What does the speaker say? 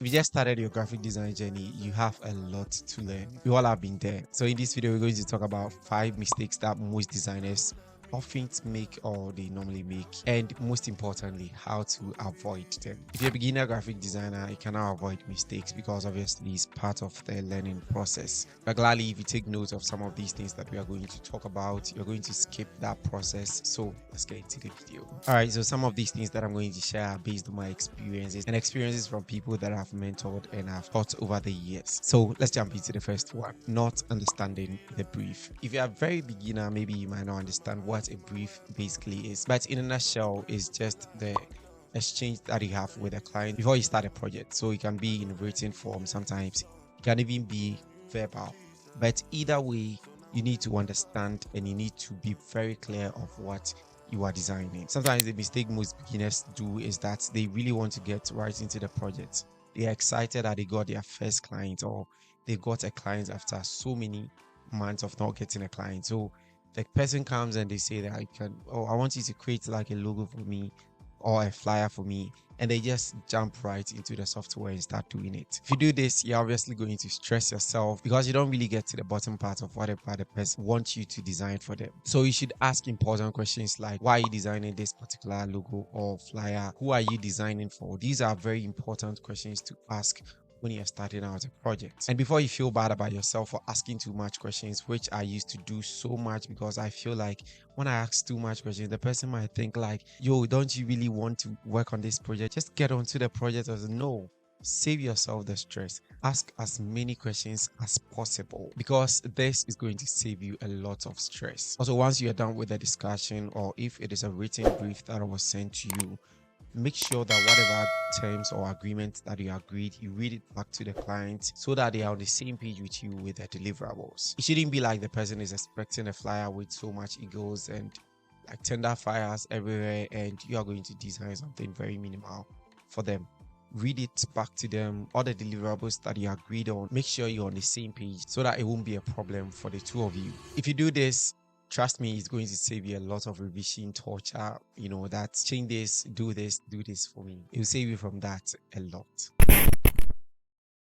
If you just started your graphic design journey, you have a lot to learn. We all have been there. So in this video, we're going to talk about 5 mistakes that most designers often make or they normally make, and most importantly, how to avoid them. If you're a beginner graphic designer, you cannot avoid mistakes because obviously it's part of the learning process. But gladly, if you take note of some of these things that we are going to talk about, you're going to skip that process. So let's get into the video. All right, so some of these things that I'm going to share are based on my experiences and experiences from people that I've mentored and I've taught over the years. So let's jump into the first one: not understanding the brief. If you're a very beginner, maybe you might not understand what a brief basically is, but in a nutshell, it's just the exchange that you have with a client before you start a project. So it can be in written form, sometimes it can even be verbal, but either way, you need to understand and you need to be very clear of what you are designing. Sometimes the mistake most beginners do is that they really want to get right into the project. They're excited that they got their first client, or they got a client after so many months of not getting a client. So the person comes and they say that I want you to create like a logo for me or a flyer for me, and they just jump right into the software and start doing it. If you do this, you're obviously going to stress yourself because you don't really get to the bottom part of whatever the person wants you to design for them. So you should ask important questions like, why are you designing this particular logo or flyer? Who are you designing for? These are very important questions to ask when you're starting out a project. And before you feel bad about yourself for asking too much questions, which I used to do so much, because I feel like when I ask too much questions, the person might think like, yo, don't you really want to work on this project? Just get onto the project. As no, save yourself the stress. Ask as many questions as possible because this is going to save you a lot of stress. Also, once you're done with the discussion, or if it is a written brief that was sent to you, make sure that whatever terms or agreements that you agreed, you read it back to the client so that they are on the same page with you with the deliverables. It shouldn't be like the person is expecting a flyer with so much egos and like tender fires everywhere, and you are going to design something very minimal for them. Read it back to them, all the deliverables that you agreed on. Make sure you're on the same page so that it won't be a problem for the two of you. If you do this, trust me, it's going to save you a lot of revision torture. That change this, do this for me. It will save you from that a lot.